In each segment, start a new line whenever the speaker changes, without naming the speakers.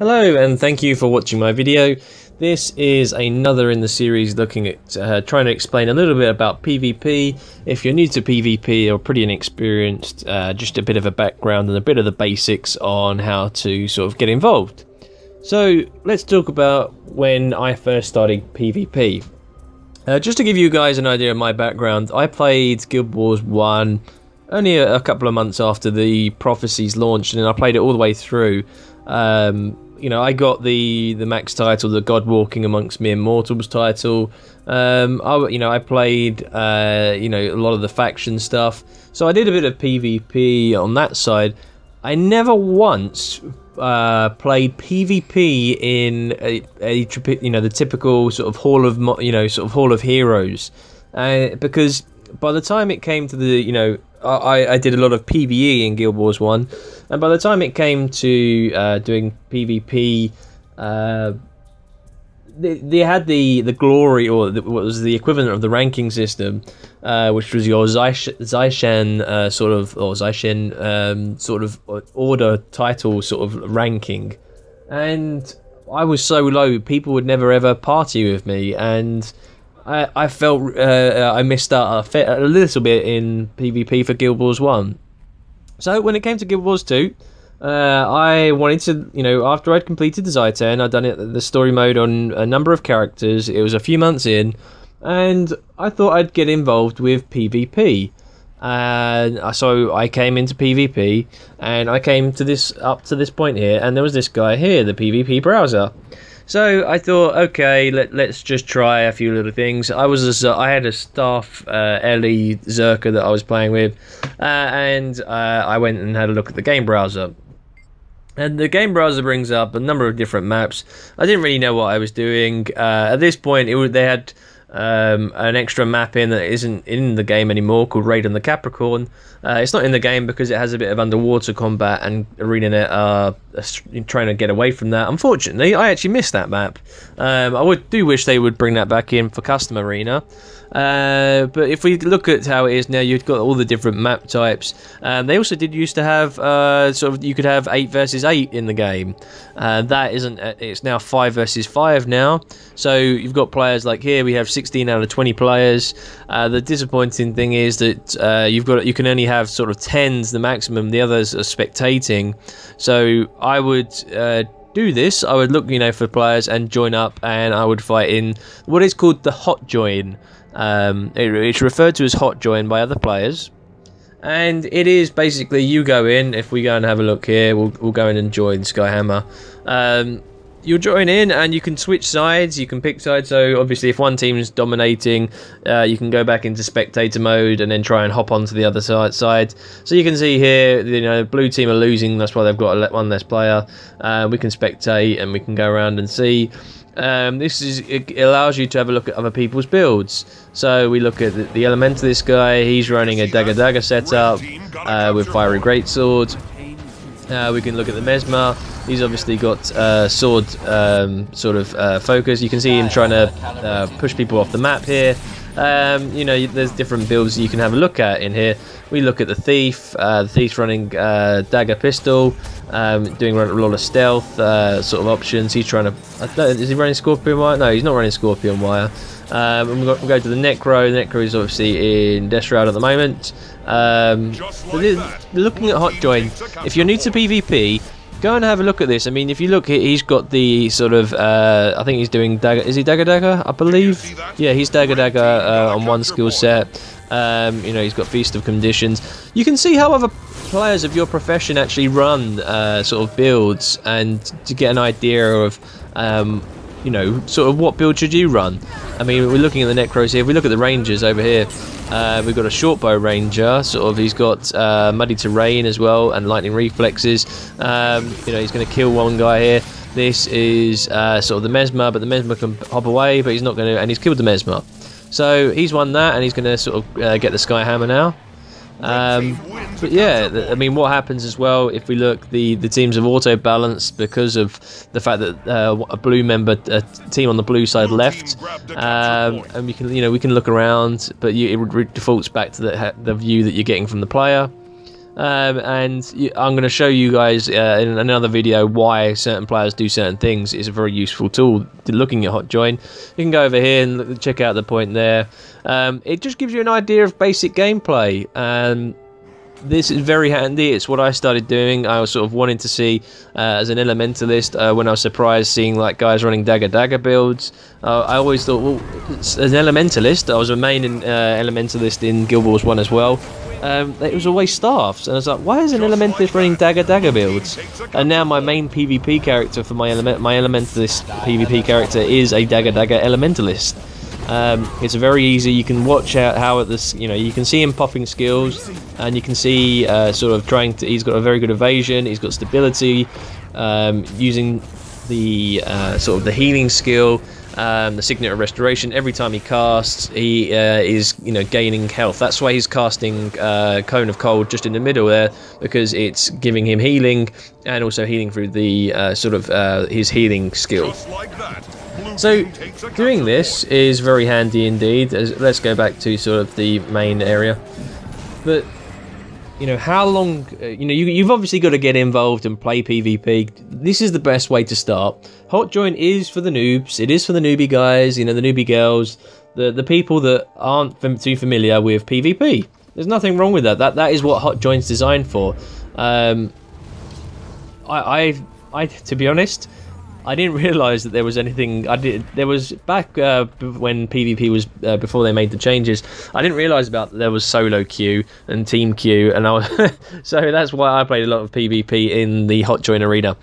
Hello and thank you for watching my video. This is another in the series looking at trying to explain a little bit about PvP. If you're new to PvP or pretty inexperienced, just a bit of a background and a bit of the basics on how to sort of get involved. So let's talk about when I first started PvP. Just to give you guys an idea of my background, I played Guild Wars 1 only a couple of months after the Prophecies launched, and I played it all the way through. You know, I got the max title, the God Walking Amongst Mere Mortals title. I played a lot of the faction stuff, so I did a bit of PvP on that side. I never once played PvP in the typical sort of Hall of Heroes, because by the time it came to the I did a lot of PvE in Guild Wars 1, and by the time it came to doing PvP, they had the glory, or what was the equivalent of the ranking system, which was your Zaishen order title sort of ranking, and I was so low, people would never ever party with me, and I felt I missed out a little bit in PvP for Guild Wars 1. So when it came to Guild Wars 2, I wanted to, after I'd completed the Zaiten, I'd done the story mode on a number of characters. It was a few months in, and I thought I'd get involved with PvP. And so I came into PvP, and I came to up to this point here, and there was this guy here, the PvP browser. So I thought, okay, let's just try a few little things. I had a staff Ellie Zerker that I was playing with, and I went and had a look at the game browser. And the game browser brings up a number of different maps. I didn't really know what I was doing. At this point, they had an extra map in that isn't in the game anymore, called Raid on the Capricorn. It's not in the game because it has a bit of underwater combat, and ArenaNet trying to get away from that. Unfortunately, I actually missed that map. I do wish they would bring that back in for custom arena. But if we look at how it is now, you've got all the different map types. They also did used to have you could have 8 versus 8 in the game. That isn't. It's now 5 versus 5 now. So you've got players like here. We have 16 out of 20 players. The disappointing thing is that you can only have sort of 10s the maximum. The others are spectating. So I would do this. I would look for players and join up, and I would fight in what is called the hot join. It's referred to as hot join by other players, and it is basically you go in. If we go and have a look here, we'll go in and join Skyhammer. You'll join in and you can switch sides, you can pick sides. So obviously if one team is dominating, you can go back into spectator mode and then try and hop onto the other side. So you can see here, blue team are losing, that's why they've got one less player. We can spectate and we can go around and see. It allows you to have a look at other people's builds. So we look at the Elementalist guy. He's running a dagger setup with Fiery Greatsword. We can look at the Mesmer. He's obviously got sword focus. You can see him trying to push people off the map here. There's different builds you can have a look at in here. We look at the Thief. The Thief's running dagger pistol, doing a lot of stealth sort of options. He's trying to. Is he running Scorpion Wire? No, he's not running Scorpion Wire. We'll go to the Necro. The Necro is obviously in Death Shroud at the moment. Looking at Hot Join, if you're new to PvP, go and have a look at this. I mean, if you look, he's got the sort of, I think he's doing dagger. Is he dagger? I believe. Yeah, he's dagger on one skill set. He's got Feast of Conditions. You can see how other players of your profession actually run sort of builds, and to get an idea of, sort of what build should you run. I mean, we're looking at the Necros here. If we look at the Rangers over here, we've got a Shortbow Ranger. Sort of, he's got Muddy Terrain as well and Lightning Reflexes. He's going to kill one guy here. This is sort of the Mesmer, but the Mesmer can hop away, but he's not going to, and he's killed the Mesmer. So he's won that, and he's going to sort of get the Skyhammer now. But yeah, I mean, what happens as well, if we look, the teams have auto balanced because of the fact that a blue member, a team on the blue side left, and we can look around, but it defaults back to the view that you're getting from the player. and I'm going to show you guys in another video why certain players do certain things. It's a very useful tool looking at Hotjoin. You can go over here and check out the point there. It just gives you an idea of basic gameplay. This is very handy. It's what I started doing. I was sort of wanting to see as an elementalist when I was surprised seeing like guys running dagger builds. I always thought, well, as an elementalist, I was a main elementalist in Guild Wars 1 as well. It was always staffs, and I was like, why is an elementalist running dagger builds? And now my main PvP character for my elementalist PvP character is a dagger elementalist. It's very easy. You can watch out how at this, you can see him popping skills, and you can see sort of trying to. He's got a very good evasion. He's got stability, using the sort of the healing skill, the Signet of Restoration. Every time he casts, he is gaining health. That's why he's casting Cone of Cold just in the middle there, because it's giving him healing and also healing through the sort of his healing skill. So doing this is very handy indeed. Let's go back to sort of the main area. But how long? You've obviously got to get involved and play PvP. This is the best way to start. Hotjoin is for the noobs. It is for the newbie guys. The newbie girls, the people that aren't too familiar with PvP. There's nothing wrong with that. That is what Hotjoin's designed for. To be honest, I didn't realise that there was anything. There was back when PvP was before they made the changes. I didn't realise about there was solo queue and team queue, and so that's why I played a lot of PvP in the Hotjoin arena.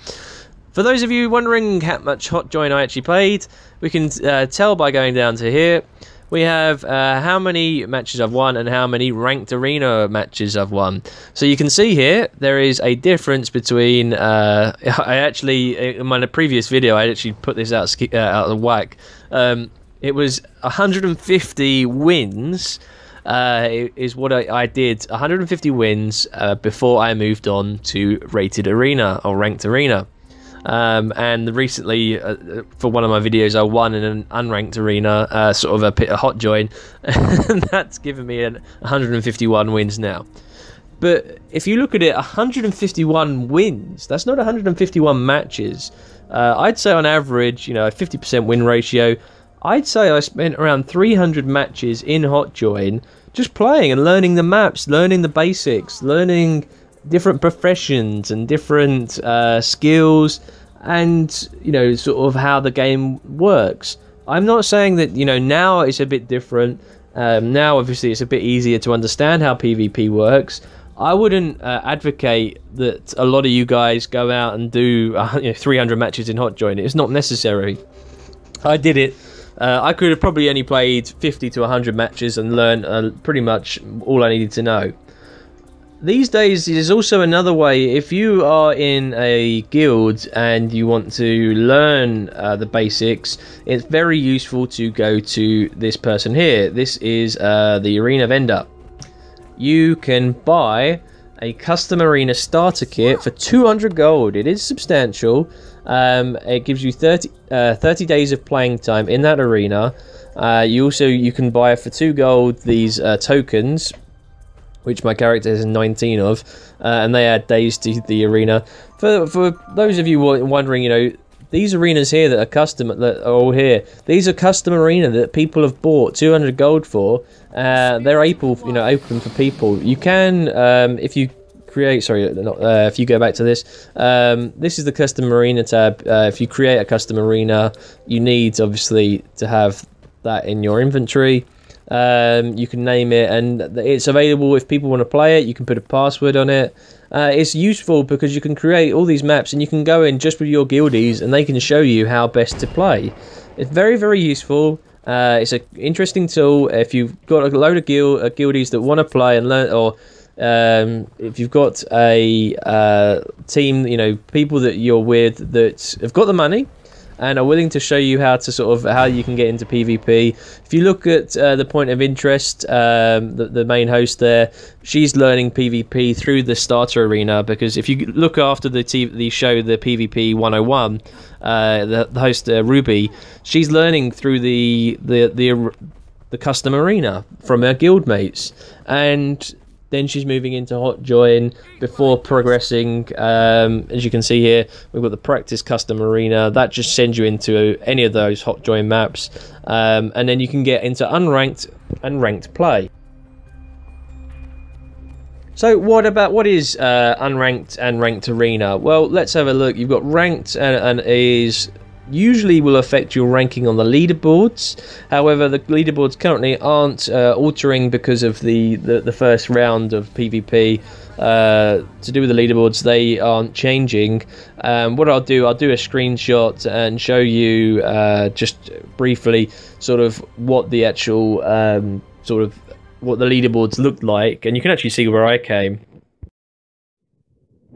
For those of you wondering how much Hotjoin I actually played, we can tell by going down to here. We have how many matches I've won and how many ranked arena matches I've won. So you can see here there is a difference between. I actually in my previous video I actually put this out of whack. It was 150 wins. Is what I did. 150 wins before I moved on to rated arena or ranked arena. And recently, for one of my videos, I won in an unranked arena, sort of a Hotjoin, and that's given me 151 wins now. But if you look at it, 151 wins, that's not 151 matches. I'd say on average, a 50% win ratio. I'd say I spent around 300 matches in Hotjoin just playing and learning the maps, learning the basics, learning different professions and different skills, and sort of how the game works. I'm not saying that now it's a bit different. Now obviously it's a bit easier to understand how PvP works. I wouldn't advocate that a lot of you guys go out and do 300 matches in Hotjoin. It's not necessary. I did it. I could have probably only played 50 to 100 matches and learned pretty much all I needed to know. These days, there's also another way. If you are in a guild and you want to learn the basics, it's very useful to go to this person here. This is the arena vendor. You can buy a custom arena starter kit for 200 gold. It is substantial. It gives you 30 days of playing time in that arena. You can buy for 2 gold these tokens, which my character has 19 of, and they add days to the arena. For those of you wondering, these arenas here that are custom, that are all here, these are custom arena that people have bought 200 gold for. They're open for people. You can, if you create, if you go back to this, this is the custom arena tab. If you create a custom arena, you need obviously to have that in your inventory. You can name it, and it's available if people want to play it. You can put a password on it. It's useful because you can create all these maps and you can go in just with your guildies and they can show you how best to play. It's very, very useful. It's an interesting tool if you've got a load of guildies that want to play and learn, or if you've got a team, people that you're with that have got the money and are willing to show you how you can get into PvP. If you look at the point of interest, the main host there, she's learning PvP through the starter arena, because if you look after the show, the PvP 101, the host Ruby, she's learning through the custom arena from her guildmates, and then she's moving into hot join before progressing. As you can see here, we've got the practice custom arena that just sends you into any of those hot join maps, and then you can get into unranked and ranked play. So what is unranked and ranked arena? Well, let's have a look. You've got ranked and is usually will affect your ranking on the leaderboards. However, the leaderboards currently aren't altering because of the first round of PvP. To do with the leaderboards, they aren't changing. What I'll do a screenshot and show you just briefly sort of what the actual what the leaderboards looked like, and you can actually see where I came.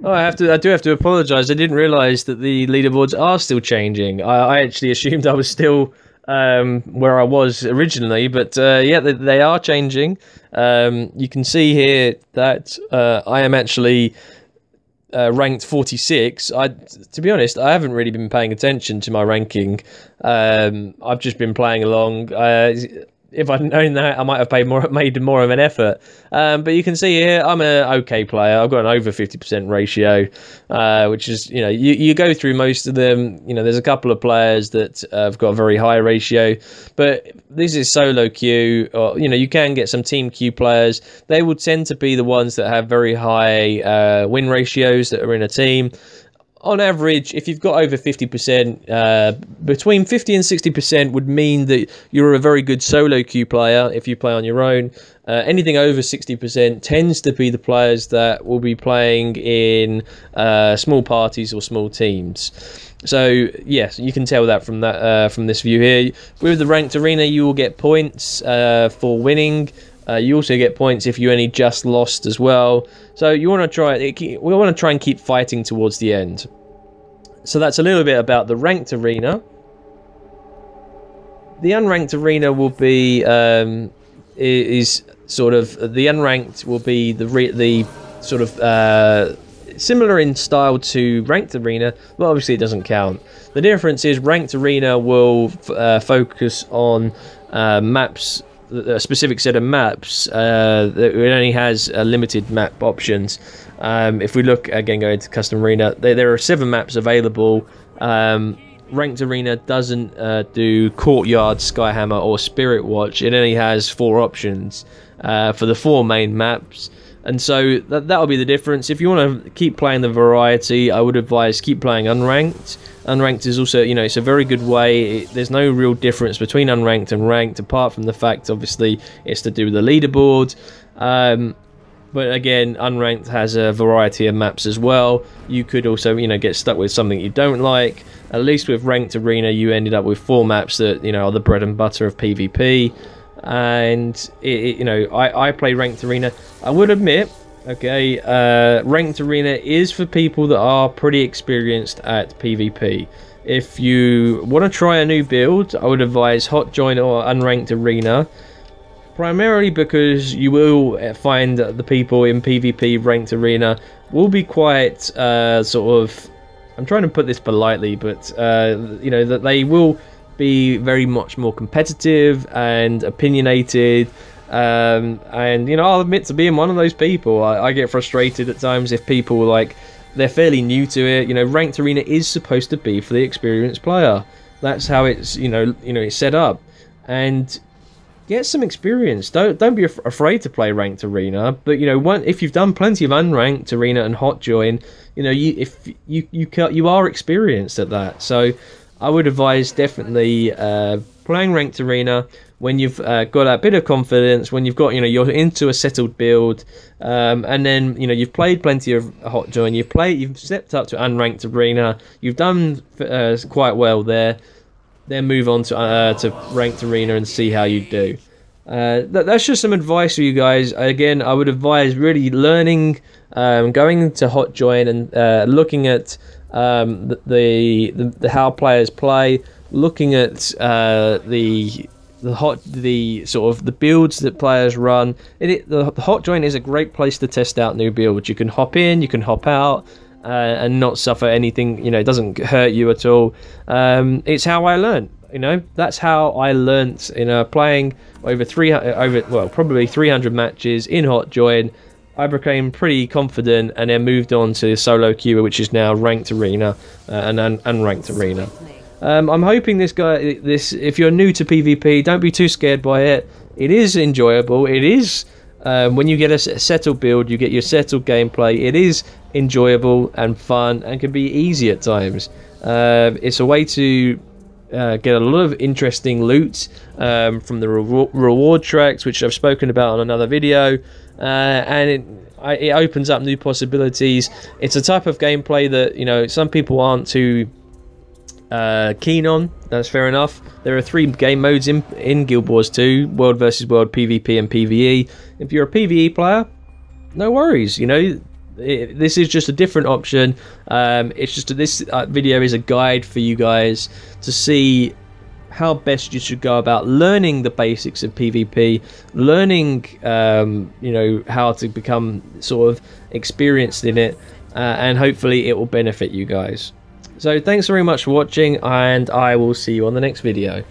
Oh, I do have to apologise. I didn't realise that the leaderboards are still changing. I actually assumed I was still where I was originally, but yeah, they are changing. You can see here that I am actually ranked 46. To be honest, I haven't really been paying attention to my ranking. I've just been playing along. If I'd known that, I might have made more of an effort. But you can see here, I'm an okay player. I've got an over 50% ratio, which is, you know, you go through most of them. You know, there's a couple of players that have got a very high ratio, but this is solo queue. Or, you know, you can get some team queue players. They will tend to be the ones that have very high win ratios that are in a team. On average, if you've got over 50%, between 50 and 60% would mean that you're a very good solo queue player if you play on your own. Anything over 60% tends to be the players that will be playing in small parties or small teams. So yes, you can tell that from this view here. With the ranked arena, you will get points for winning. You also get points if you only just lost as well. So you want to try. We want to try and keep fighting towards the end. So that's a little bit about the ranked arena. The unranked arena will be is sort of the unranked will be the sort of similar in style to ranked arena, but obviously it doesn't count. The difference is ranked arena will focus on maps. A specific set of maps that it only has limited map options. If we look again, go into custom arena, there are 7 maps available. Ranked arena doesn't do courtyard, skyhammer or spirit watch. It only has 4 options for the 4 main maps, and so that'll be the difference. If you want to keep playing the variety, I would advise keep playing unranked. Unranked is also, you know, it's a very good way. There's no real difference between unranked and ranked, apart from the fact, obviously, it's to do with the leaderboard. But again, unranked has a variety of maps as well. You could also, you know, get stuck with something you don't like. At least with ranked arena, you ended up with 4 maps that, you know, are the bread and butter of PvP. And you know, I play ranked arena. I would admit, okay, ranked arena is for people that are pretty experienced at PvP. If you want to try a new build, I would advise hot join or unranked arena, primarily because you will find that the people in PvP ranked arena will be quite sort of, I'm trying to put this politely, but you know, that they will be very much more competitive and opinionated. And you know, I'll admit to being one of those people. I get frustrated at times if people like, they're fairly new to it. You know, ranked arena is supposed to be for the experienced player. That's how it's, you know, it's set up. And get some experience. Don't be afraid to play ranked arena. But you know, if you've done plenty of unranked arena and hot join, you know, you are experienced at that. So I would advise definitely playing ranked arena when you've got a bit of confidence, when you've got, you know, you're into a settled build, and then, you know, you've played plenty of hot join, you've stepped up to unranked arena, you've done quite well there. Then move on to ranked arena and see how you do. That's just some advice for you guys. Again, I would advise really learning, going into hot join and looking at the how players play, looking at the sort of the builds that players run. The hot join is a great place to test out new builds. You can hop in, you can hop out, and not suffer anything. You know, it doesn't hurt you at all. It's how I learned. You know, that's how I learnt. You know, playing over probably 300 matches in hot join. I became pretty confident and then moved on to solo queue, which is now ranked arena and unranked arena. I'm hoping if you're new to PvP, don't be too scared by it. It is enjoyable. It is, when you get a settled build, you get your settled gameplay. It is enjoyable and fun and can be easy at times. It's a way to get a lot of interesting loot from the reward tracks, which I've spoken about on another video, and it opens up new possibilities. It's a type of gameplay that, you know, some people aren't too keen on. That's fair enough. There are 3 game modes in Guild Wars 2: World versus World, PvP, and PvE. If you're a PvE player, no worries. You know, this is just a different option. It's just this video is a guide for you guys to see how best you should go about learning the basics of PvP, learning you know, how to become sort of experienced in it, and hopefully it will benefit you guys. So thanks very much for watching, and I will see you on the next video.